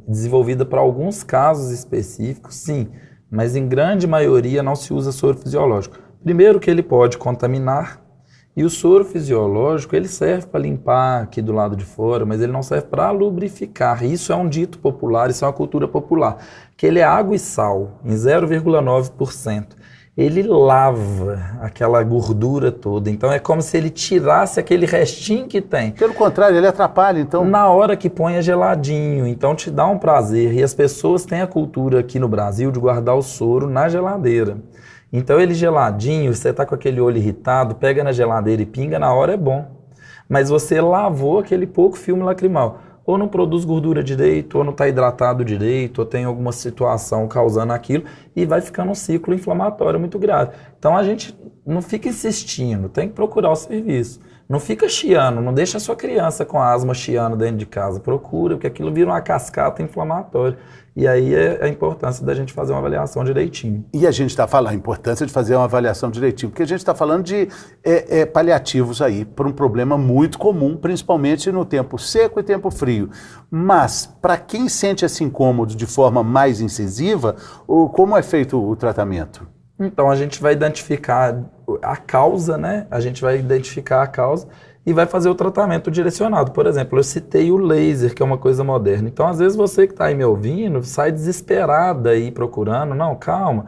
desenvolvidas para alguns casos específicos, sim, mas em grande maioria não se usa soro fisiológico. Primeiro que ele pode contaminar, e o soro fisiológico, ele serve para limpar aqui do lado de fora, mas ele não serve para lubrificar. Isso é um dito popular, isso é uma cultura popular, que ele é água e sal, em 0,9%. Ele lava aquela gordura toda, então é como se ele tirasse aquele restinho que tem. Pelo contrário, ele atrapalha, então... Na hora que põe é geladinho, então te dá um prazer. E as pessoas têm a cultura aqui no Brasil de guardar o soro na geladeira. Então ele geladinho, você está com aquele olho irritado, pega na geladeira e pinga, na hora é bom. Mas você lavou aquele pouco filme lacrimal. Ou não produz gordura direito, ou não está hidratado direito, ou tem alguma situação causando aquilo, e vai ficando um ciclo inflamatório muito grave. Então a gente não fica insistindo, tem que procurar o serviço. Não fica chiando, não deixa a sua criança com asma chiando dentro de casa. Procura, porque aquilo vira uma cascata inflamatória. E aí é a importância da gente fazer uma avaliação direitinho. E a gente está falando a importância de fazer uma avaliação direitinho, porque a gente está falando de paliativos aí para um problema muito comum, principalmente no tempo seco e tempo frio. Mas, para quem sente esse incômodo de forma mais incisiva, como é feito o tratamento? Então, a gente vai identificar a causa, né? A gente vai identificar a causa e vai fazer o tratamento direcionado. Por exemplo, eu citei o laser, que é uma coisa moderna. Então, às vezes, você que está aí me ouvindo, sai desesperada aí procurando. Não, calma.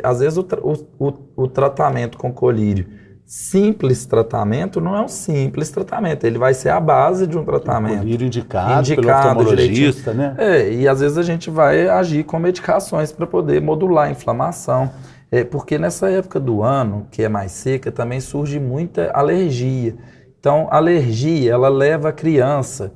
Às vezes, o tratamento com colírio simples tratamento não é um simples tratamento, ele vai ser a base de um tratamento. Indicado pelo oftalmologista, né? E às vezes a gente vai agir com medicações para poder modular a inflamação. Porque nessa época do ano, que é mais seca, também surge muita alergia. Então, a alergia, ela leva a criança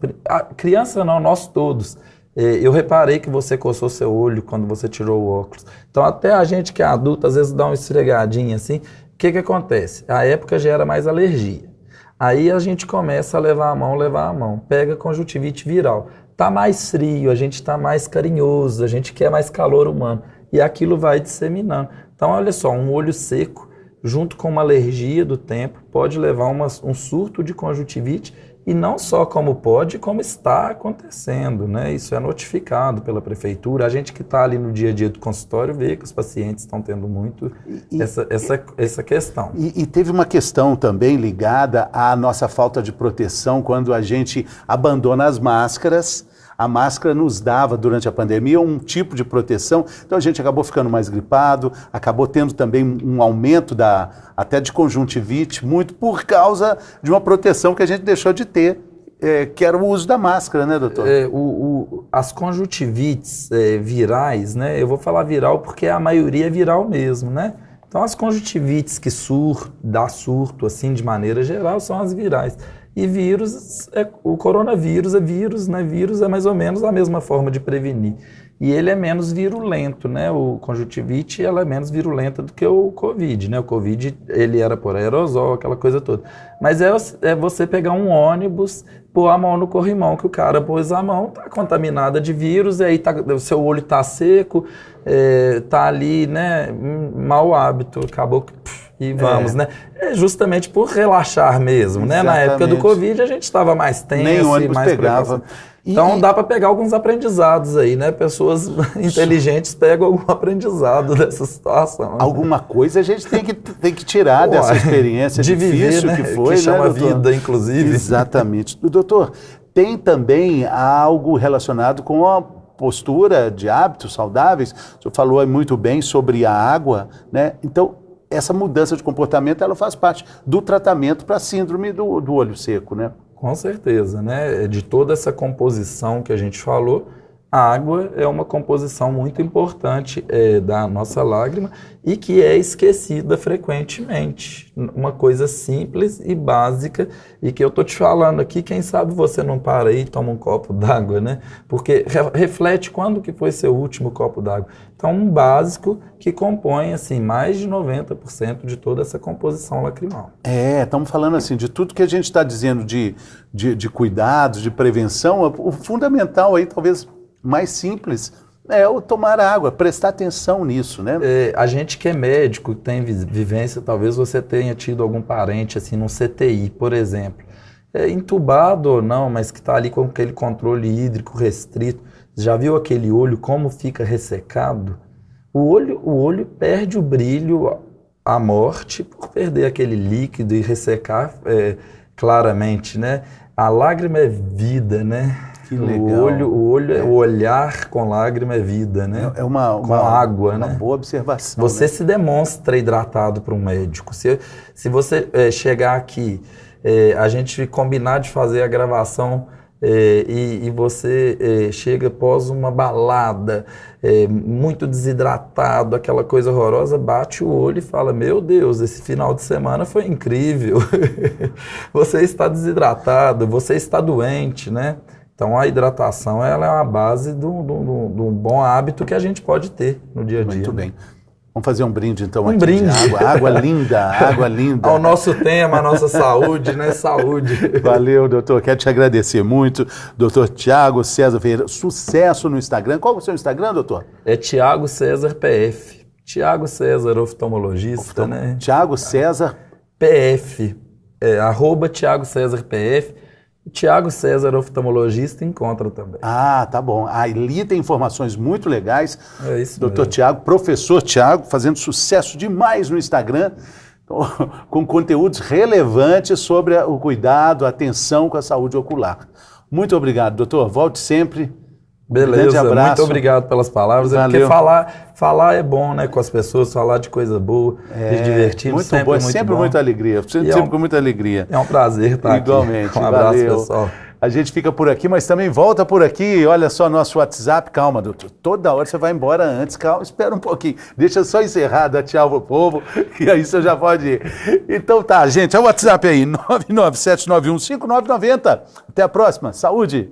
não, nós todos. Eu reparei que você coçou seu olho quando você tirou o óculos. Então, até a gente que é adulto, às vezes dá uma esfregadinha assim. O que acontece? A época já era mais alergia. Aí a gente começa a levar a mão, pega conjuntivite viral. Tá mais frio, a gente tá mais carinhoso, a gente quer mais calor humano. E aquilo vai disseminando. Então, olha só, um olho seco, junto com uma alergia do tempo, pode levar um surto de conjuntivite, e não só como pode, como está acontecendo, né? Isso é notificado pela prefeitura. A gente que está ali no dia a dia do consultório vê que os pacientes estão tendo muito essa questão. E teve uma questão também ligada à nossa falta de proteção quando a gente abandona as máscaras. A máscara nos dava, durante a pandemia, um tipo de proteção, então a gente acabou ficando mais gripado, acabou tendo também um aumento até de conjuntivite, muito por causa de uma proteção que a gente deixou de ter, que era o uso da máscara, né, doutor? As conjuntivites virais, né, eu vou falar viral porque a maioria é viral mesmo, né? Então as conjuntivites que dá surto, assim, de maneira geral, são as virais. E vírus, o coronavírus é vírus, né? Vírus é mais ou menos a mesma forma de prevenir. E ele é menos virulento, né? O conjuntivite, ela é menos virulenta do que o Covid, né? O Covid, ele era por aerosol, aquela coisa toda. Mas é você pegar um ônibus, pôr a mão no corrimão, que o cara pôs a mão, tá contaminada de vírus, e aí o seu olho tá seco, tá ali, né? Mau hábito, acabou que... E vamos, né? Justamente por relaxar mesmo, né? Na época do Covid a gente estava mais tenso. Nem o ônibus mais pegava. Então dá para pegar alguns aprendizados aí, né? Pessoas inteligentes pegam algum aprendizado dessa situação. Alguma coisa a gente tem que tirar dessa experiência de difícil viver, né? que foi, que chama né, doutor? vida, inclusive. Exatamente. Doutor, tem também algo relacionado com a postura de hábitos saudáveis. O senhor falou muito bem sobre a água, né? Então, essa mudança de comportamento, ela faz parte do tratamento para a síndrome do olho seco, né? Com certeza, né? De toda essa composição que a gente falou, a água é uma composição muito importante da nossa lágrima e que é esquecida frequentemente. Uma coisa simples e básica e que eu tô te falando aqui, quem sabe você não para aí e toma um copo d'água, né? Porque reflete quando que foi seu último copo d'água. Então, um básico que compõe, assim, mais de 90% de toda essa composição lacrimal. Estamos falando, assim, de tudo que a gente está dizendo de cuidados, de prevenção, o fundamental aí, talvez mais simples, é o tomar água, prestar atenção nisso, né? A gente que é médico, que tem vivência, talvez você tenha tido algum parente, assim, num CTI, por exemplo, entubado ou não, mas que está ali com aquele controle hídrico restrito. Já viu aquele olho como fica ressecado? O olho perde o brilho à morte por perder aquele líquido e ressecar claramente, né? A lágrima é vida, né? Que legal. O olhar com lágrima é vida, né? Com água, uma né? boa observação. Você né? se demonstra hidratado para um médico. Se você chegar aqui, a gente combinar de fazer a gravação e você chega após uma balada, muito desidratado, aquela coisa horrorosa, bate o olho e fala, meu Deus, esse final de semana foi incrível. Você está desidratado, você está doente, né? Então a hidratação ela é uma base de um bom hábito que a gente pode ter no dia a dia. Muito bem. Vamos fazer um brinde então aqui de água. Água linda, água linda. Ao nosso tema, a nossa saúde, né? Saúde. Valeu, doutor. Quero te agradecer muito. Doutor Thiago César Ferreira, sucesso no Instagram. Qual é o seu Instagram, doutor? É Thiago César PF. Thiago César, oftalmologista, né? Thiago César PF. @Thiago César PF. Thiago César, oftalmologista, encontra também. Ah, tá bom. Ali tem informações muito legais. É isso Doutor mesmo. Thiago, professor Thiago, fazendo sucesso demais no Instagram, com conteúdos relevantes sobre o cuidado, a atenção com a saúde ocular. Muito obrigado, doutor. Volte sempre. Beleza, abraço. muito obrigado pelas palavras. Valeu. Porque falar é bom, né, com as pessoas, falar de coisa boa, de divertir, muito sempre bom, é muito sempre bom. muita alegria, sempre com muita alegria. É um prazer estar Igualmente, aqui. Um abraço, valeu. pessoal. A gente fica por aqui, mas também volta por aqui. Olha só nosso WhatsApp. Calma, doutor. Toda hora você vai embora antes. Calma, espera um pouquinho. Deixa eu só encerrar, dar tchau pro povo, e aí você já pode ir. Então tá, gente, é o WhatsApp aí, 997915990. Até a próxima. Saúde!